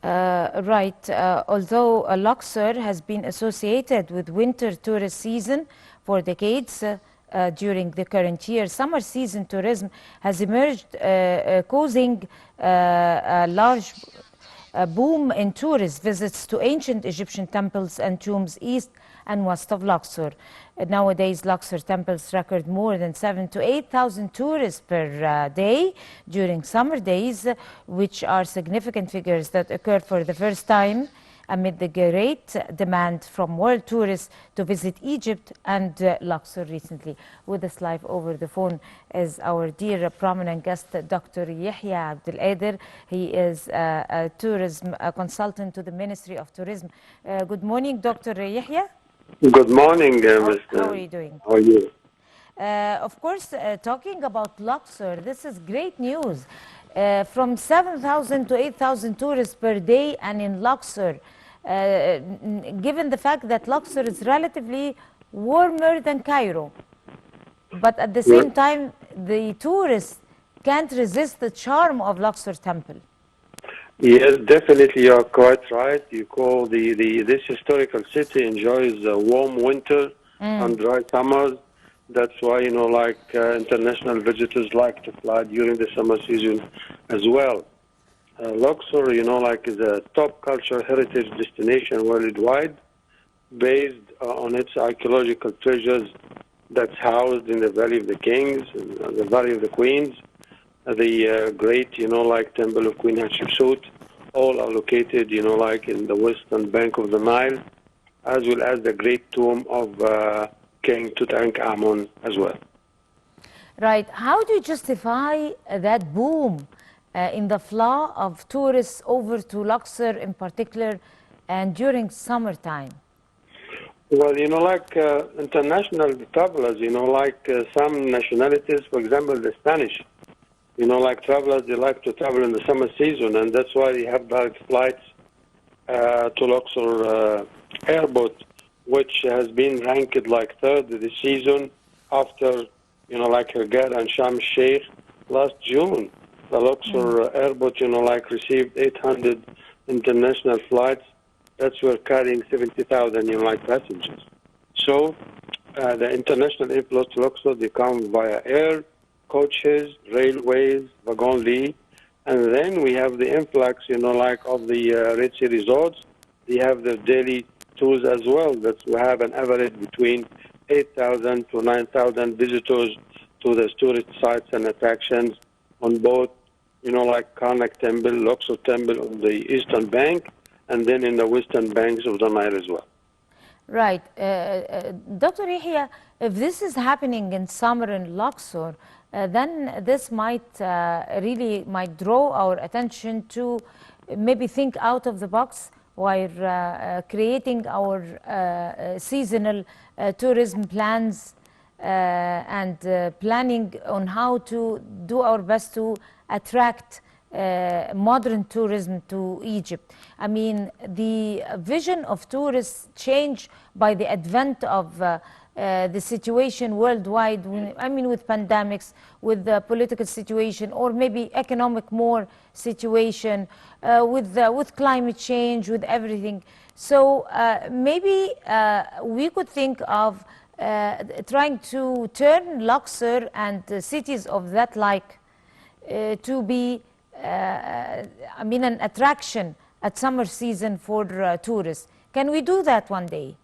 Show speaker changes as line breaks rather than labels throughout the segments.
Right. Although Luxor has been associated with winter tourist season for decades, during the current year, summer season tourism has emerged, causing a large boom in tourist visits to ancient Egyptian temples and tombs east and west of Luxor. Nowadays, Luxor temples record more than 7 to 8,000 tourists per day during summer days, which are significant figures that occur for the first time amid the great demand from world tourists to visit Egypt and Luxor recently. With us live over the phone is our dear prominent guest, Dr. Yehia Abdel. He is a tourism consultant to the Ministry of Tourism. Good morning, Dr. Yehia.
Good morning, Mr.
How are you doing?
How are you?
Of course, talking about Luxor, this is great news. From 7,000 to 8,000 tourists per day, and in Luxor, given the fact that Luxor is relatively warmer than Cairo, but at the same time, the tourists can't resist the charm of Luxor Temple.
Yes, definitely, you are quite right. You call this historical city enjoys a warm winter and dry summers. That's why, international visitors like to fly during the summer season as well. Luxor, is a top cultural heritage destination worldwide, based on its archaeological treasures that's housed in the Valley of the Kings, the Valley of the Queens, the great, Temple of Queen Hatshepsut, all are located, in the western bank of the Nile, as well as the great tomb of King Tutankhamun as well.
Right. How do you justify that boom in the flow of tourists over to Luxor in particular and during summertime?
Well, international travelers, some nationalities, for example, the Spanish, travelers, they like to travel in the summer season, and that's why they have direct flights to Luxor airport, which has been ranked like third this season after, Qader and Sharm Sheikh last June. The Luxor airport, received 800 international flights that were carrying 70,000, passengers. So the international inflows to Luxor, they come via air, coaches, railways, wagon-lit, and then we have the influx, of the Red Sea resorts. They have the daily tours as well. That we have an average between 8,000 to 9,000 visitors to the tourist sites and attractions on both, Karnak Temple, Luxor Temple on the eastern bank, and then in the western banks of the Nile as well.
Right. Dr. Yehia, if this is happening in summer in Luxor, then this might really draw our attention to maybe think out of the box while creating our seasonal tourism plans and planning on how to do our best to attract modern tourism to Egypt. I mean, the vision of tourists changed by the advent of the situation worldwide, with pandemics, with the political situation, or maybe economic more situation, with climate change, with everything. So maybe we could think of trying to turn Luxor and cities of that like to be an attraction at summer season for tourists. Can we do that one day?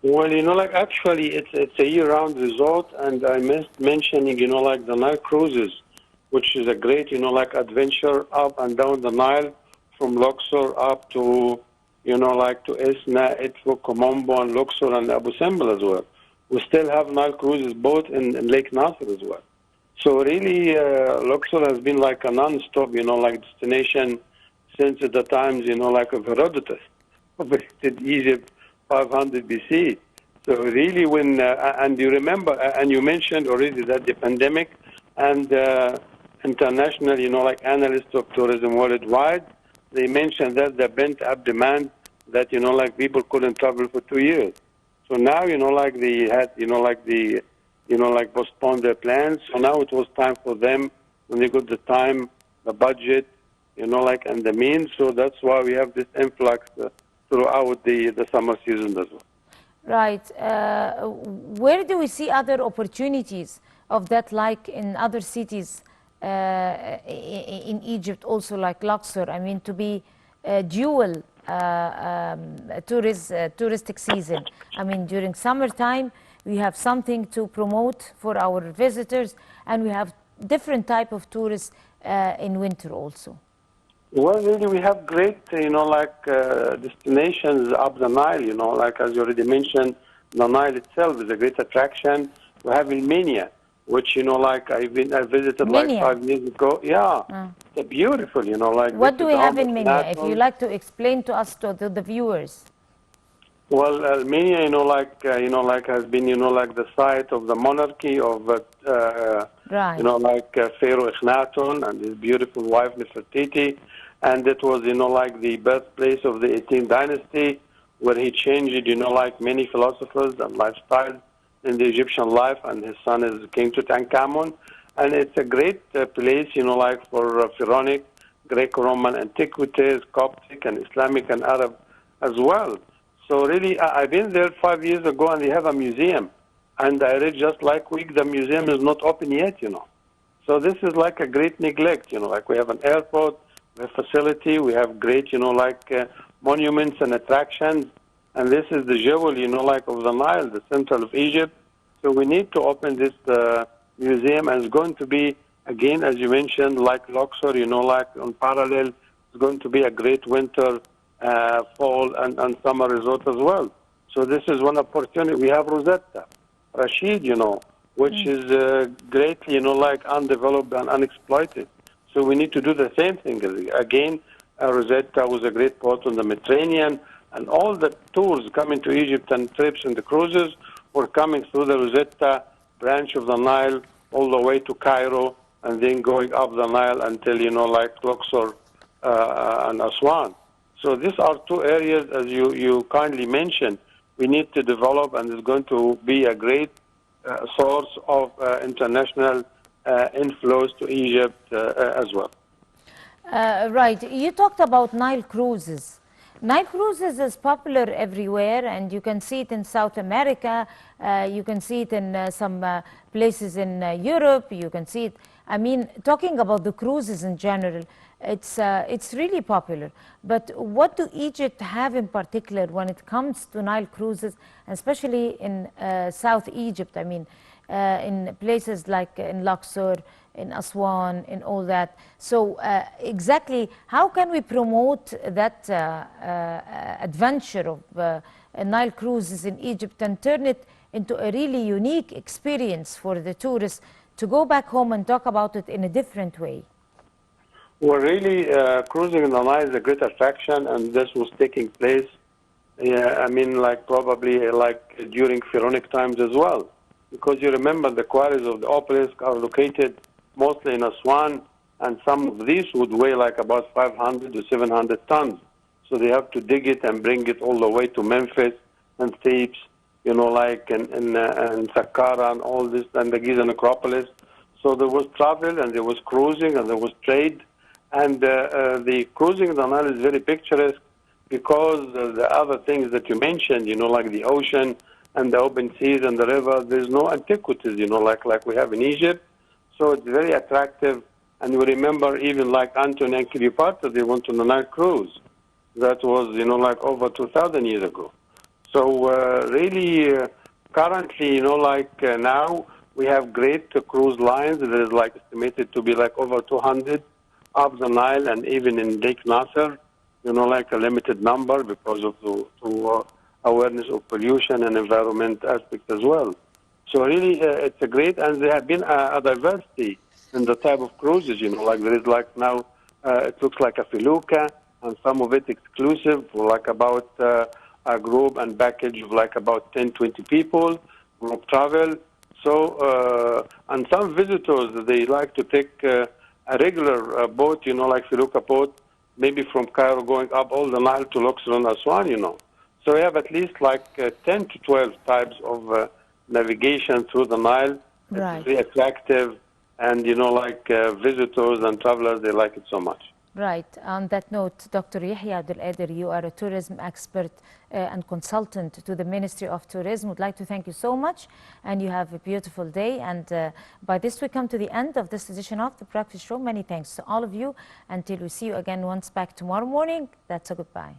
Well, actually, it's a year-round resort, and I missed mentioning, the Nile cruises, which is a great, adventure up and down the Nile from Luxor up to, to Esna, Edfu, Komombo, and Luxor, and Abu Simbel as well. We still have Nile cruises both in Lake Nasser as well. So really, Luxor has been like a non-stop, destination since the times, of Herodotus, who visited Egypt 500 BC. So really and you remember, and you mentioned already that the pandemic and international, analysts of tourism worldwide, they mentioned that the pent-up demand that, people couldn't travel for 2 years. So now, they had, postponed their plans. So now it was time for them, when they got the time, the budget, you know, like in the mean. So that's why we have this influx throughout the summer season as well.
Right. Where do we see other opportunities of that, like in other cities in Egypt, also like Luxor? I mean, to be dual touristic season. I mean, during summertime, we have something to promote for our visitors, and we have different type of tourists in winter also.
Well, really, we have great, you know, like destinations up the Nile. You know, like as you already mentioned, the Nile itself is a great attraction. We have Ilmenia, which, you know, like I visited like
Minya.
5 years ago. Yeah, it's beautiful. You know, like this
What do
is
we
the
have
home
in
of
Minya? If you
Natul.
like to explain to us, to the viewers.
Well, Armenia, you know, like has been, you know, like the site of the monarchy of, you
Right.
know, like Pharaoh Akhenaten and his beautiful wife Nefertiti, and it was, you know, like the birthplace of the 18th dynasty, where he changed, you know, like many philosophers and lifestyles in the Egyptian life, and his son is King Tutankhamun, and it's a great place, you know, like for Pharaonic, Greco-Roman antiquities, Coptic and Islamic and Arab as well. So really, I've been there 5 years ago, and they have a museum. And I read just like week, the museum is not open yet, you know. So this is like a great neglect, you know, like we have an airport, we have facility, we have great, you know, like monuments and attractions. And this is the jewel, you know, like of the Nile, the central of Egypt. So we need to open this museum, and it's going to be, again, as you mentioned, like Luxor, you know, like on parallel, it's going to be a great winter, fall, and summer resort as well. So this is one opportunity. We have Rosetta, Rashid, you know, which is greatly, you know, like undeveloped and unexploited. So we need to do the same thing. Again, Rosetta was a great port on the Mediterranean, and all the tours coming to Egypt and trips and the cruises were coming through the Rosetta branch of the Nile all the way to Cairo, and then going up the Nile until, you know, like Luxor and Aswan. So these are two areas, as you kindly mentioned, we need to develop, and it's going to be a great source of international inflows to Egypt as well.
Right. You talked about Nile cruises. Nile cruises is popular everywhere, and you can see it in South America. You can see it in some places in Europe. You can see it. I mean, talking about the cruises in general, it's really popular. But what do Egypt have in particular when it comes to Nile cruises, especially in South Egypt? I mean, in places like in Luxor, in Aswan, in all that. So exactly how can we promote that adventure of Nile cruises in Egypt and turn it into a really unique experience for the tourists to go back home and talk about it in a different way?
Well, really, cruising in the Nile is a great attraction, and this was taking place, I mean, like probably like during Pharaonic times as well. Because you remember the quarries of the obelisk are located mostly in Aswan, and some of these would weigh like about 500 to 700 tons. So they have to dig it and bring it all the way to Memphis and Thebes, you know, like in Saqqara and all this, and the Giza necropolis. So there was travel, and there was cruising, and there was trade. And the cruising in the Nile is very picturesque because the other things that you mentioned, you know, like the ocean and the open seas and the river, there's no antiquities, you know, like we have in Egypt. So it's very attractive. And we remember even like Antony and Cleopatra, they went on the Nile cruise. That was, you know, like over 2,000 years ago. So really, currently, you know, like now, we have great cruise lines. There is like estimated to be like over 200 up the Nile, and even in Lake Nasser, you know, like a limited number because of the awareness of pollution and environment aspect as well. So really, it's a great, and there have been a diversity in the type of cruises, you know, like there is like now, it looks like a felucca, and some of it exclusive for like about a group and package of like about 10, 20 people, group travel. So, and some visitors, they like to take a regular boat, you know, like felucca boat, maybe from Cairo going up all the Nile to Luxor and Aswan, you know. So we have at least like 10 to 12 types of navigation through the Nile.
Right.
It's very attractive, and, you know, like visitors and travelers, they like it so much.
Right. On that note, Dr. Yehia Abdel, you are a tourism expert and consultant to the Ministry of Tourism. Would like to thank you so much, and you have a beautiful day. And by this, we come to the end of this edition of the Breakfast Show. Many thanks to all of you. Until we see you again once back tomorrow morning, that's a goodbye.